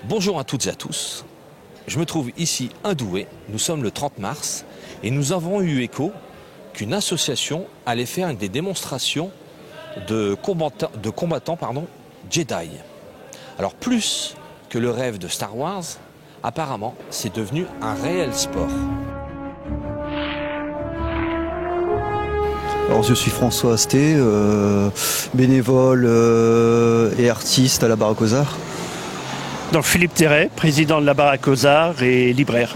Bonjour à toutes et à tous. Je me trouve ici à Douai, nous sommes le 30 mars et nous avons eu écho qu'une association allait faire des démonstrations de combattants Jedi. Alors plus que le rêve de Star Wars, apparemment c'est devenu un réel sport. Alors je suis François Asté, bénévole et artiste à la Baraque aux Arts. Donc Philippe Terret, président de la Baraque aux Arts et libraire.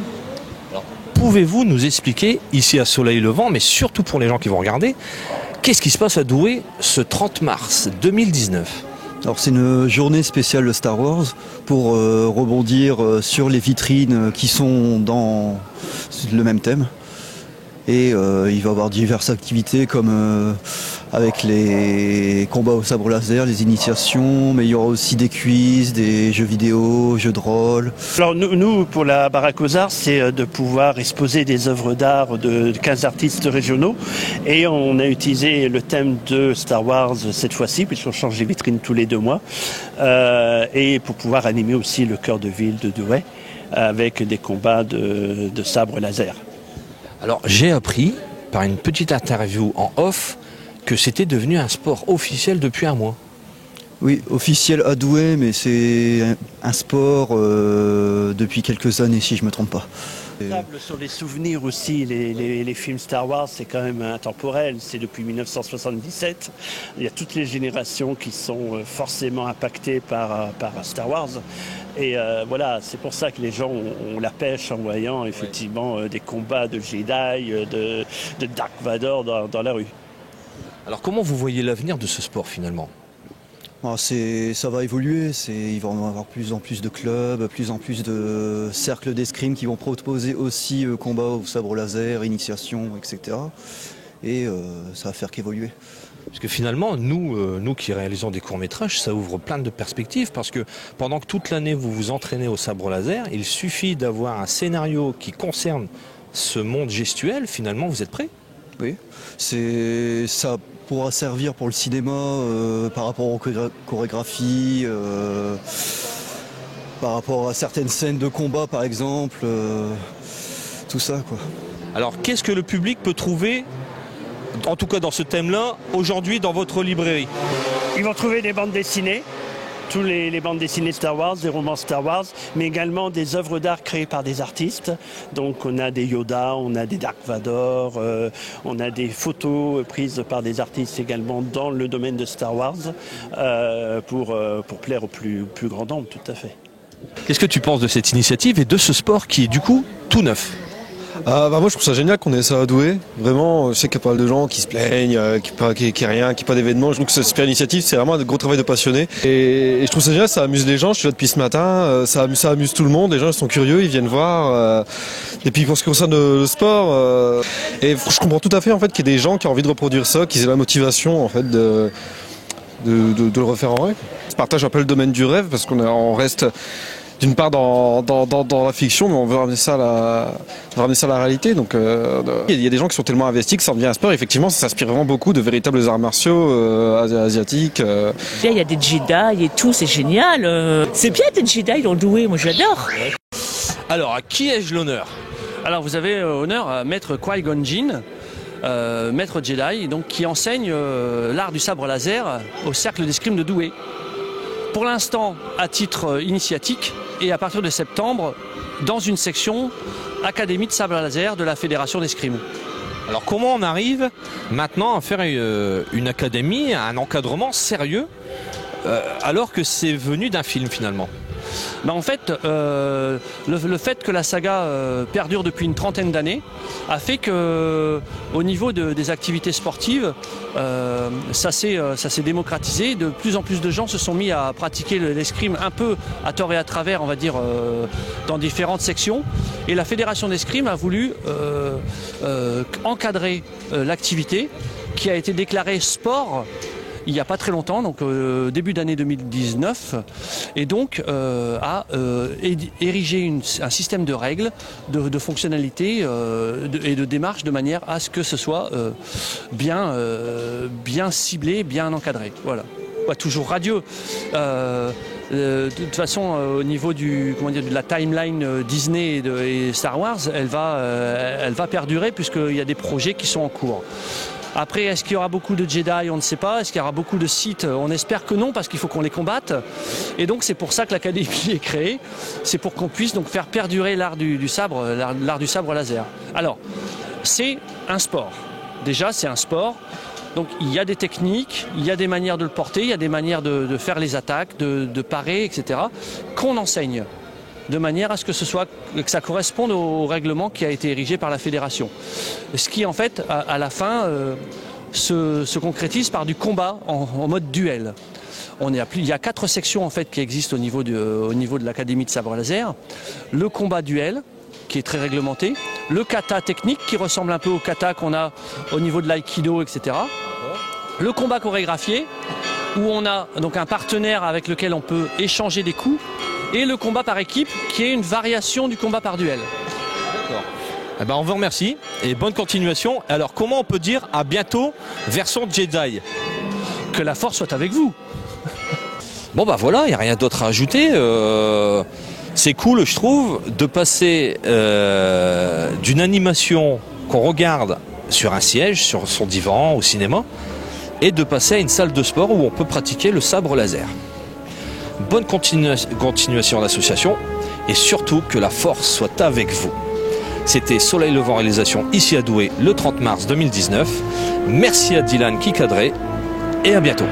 Pouvez-vous nous expliquer, ici à Soleil Levant, mais surtout pour les gens qui vont regarder, qu'est-ce qui se passe à Douai ce 30 mars 2019 ? Alors c'est une journée spéciale de Star Wars pour rebondir sur les vitrines qui sont dans le même thème. Et il va y avoir diverses activités comme avec les combats au sabre laser, les initiations, mais il y aura aussi des quiz, des jeux vidéo, jeux de rôle. Alors nous pour la Baraque aux Arts, c'est de pouvoir exposer des œuvres d'art de 15 artistes régionaux. Et on a utilisé le thème de Star Wars cette fois-ci, puisqu'on change les vitrines tous les 2 mois. Et pour pouvoir animer aussi le cœur de ville de Douai avec des combats de sabre laser. Alors j'ai appris par une petite interview en off que c'était devenu un sport officiel depuis un mois. Oui, officiel à Douai, mais c'est un sport depuis quelques années si je ne me trompe pas. Sur les souvenirs aussi, les films Star Wars, c'est quand même intemporel, c'est depuis 1977. Il y a toutes les générations qui sont forcément impactées par Star Wars. Et voilà, c'est pour ça que les gens ont la pêche en voyant effectivement des combats de Jedi, de Dark Vador dans la rue. Alors comment vous voyez l'avenir de ce sport finalement ? Ça va évoluer, il va y avoir plus en plus de clubs, plus en plus de cercles d'escrime qui vont proposer aussi combat au sabre laser, initiation, etc. Et ça va faire qu'évoluer. Parce que finalement, nous qui réalisons des courts-métrages, ça ouvre plein de perspectives parce que pendant que toute l'année vous vous entraînez au sabre laser, il suffit d'avoir un scénario qui concerne ce monde gestuel, finalement vous êtes prêts ? Oui, ça pourra servir pour le cinéma par rapport aux chorégraphies, par rapport à certaines scènes de combat par exemple, tout ça quoi. Alors qu'est-ce que le public peut trouver, en tout cas dans ce thème-là, aujourd'hui dans votre librairie ? Ils vont trouver des bandes dessinées, tous les bandes dessinées Star Wars, des romans Star Wars, mais également des œuvres d'art créées par des artistes. Donc on a des Yoda, on a des Dark Vador, on a des photos prises par des artistes également dans le domaine de Star Wars pour plaire au plus grand nombre, tout à fait. Qu'est-ce que tu penses de cette initiative et de ce sport qui est du coup tout neuf ? Moi je trouve ça génial qu'on ait ça à Douai. Vraiment, je sais qu'il y a pas mal de gens qui se plaignent, qui rien, qui pas d'événements. Je trouve que c'est une super initiative, c'est vraiment un gros travail de passionné. Et je trouve ça génial, ça amuse les gens. Je suis là depuis ce matin, ça amuse tout le monde. Les gens ils sont curieux, ils viennent voir. Et puis pour ce qui concerne le sport, et je comprends tout à fait en fait qu'il y ait des gens qui ont envie de reproduire ça, qu'ils aient la motivation en fait de le refaire en vrai. Je partage un peu le domaine du rêve parce qu'on reste d'une part dans la fiction, mais on veut ramener ça à la réalité. Donc il y a des gens qui sont tellement investis que ça devient un sport. Effectivement, ça s'inspire vraiment beaucoup de véritables arts martiaux asiatiques. Il y a des Jedi et tout, c'est génial. C'est bien d'être Jedi dans Douai, moi j'adore. Alors à qui ai-je l'honneur ? Alors vous avez honneur à Maître Qui-Gon Jinn, Maître Jedi, donc, qui enseigne l'art du sabre laser au cercle d'escrime de Douai. Pour l'instant, à titre initiatique, et à partir de septembre, dans une section Académie de sabre laser de la Fédération d'escrime. Alors comment on arrive maintenant à faire une académie, un encadrement sérieux, alors que c'est venu d'un film finalement ? En fait, le fait que la saga perdure depuis une trentaine d'années a fait que, au niveau des activités sportives, ça s'est démocratisé. De plus en plus de gens se sont mis à pratiquer l'escrime un peu à tort et à travers, on va dire, dans différentes sections. Et la Fédération d'escrime a voulu encadrer l'activité qui a été déclarée sport il n'y a pas très longtemps, donc début d'année 2019, et donc a érigé un système de règles, de fonctionnalités et de démarches de manière à ce que ce soit bien ciblé, bien encadré. Voilà. Toujours radieux. De toute façon, au niveau de la timeline Disney et Star Wars, elle va perdurer puisqu'il y a des projets qui sont en cours. Après, est-ce qu'il y aura beaucoup de Jedi? On ne sait pas. Est-ce qu'il y aura beaucoup de Sith? On espère que non, parce qu'il faut qu'on les combatte. Et donc, c'est pour ça que l'Académie est créée. C'est pour qu'on puisse donc faire perdurer l'art du sabre laser. Alors, c'est un sport. Déjà, c'est un sport. Donc, il y a des techniques, il y a des manières de le porter, il y a des manières de faire les attaques, de parer, etc., qu'on enseigne, de manière à ce que ça corresponde au règlement qui a été érigé par la fédération. Ce qui, en fait, à la fin, se concrétise par du combat en mode duel. Il y a 4 sections en fait qui existent au niveau de l'Académie de sabre laser. Le combat duel, qui est très réglementé. Le kata technique, qui ressemble un peu au kata qu'on a au niveau de l'aïkido, etc. Le combat chorégraphié, où on a donc un partenaire avec lequel on peut échanger des coups. Et le combat par équipe, qui est une variation du combat par duel. D'accord. Eh ben, on vous remercie et bonne continuation. Alors, comment on peut dire à bientôt version Jedi? Que la force soit avec vous. Bon bah voilà, il n'y a rien d'autre à ajouter. C'est cool, je trouve, de passer d'une animation qu'on regarde sur un siège, sur son divan, au cinéma, et de passer à une salle de sport où on peut pratiquer le sabre laser. Bonne continuation à l'association et surtout que la force soit avec vous. C'était Soleil Levant Réalisation ici à Douai le 30 mars 2019. Merci à Dylan qui cadrait et à bientôt.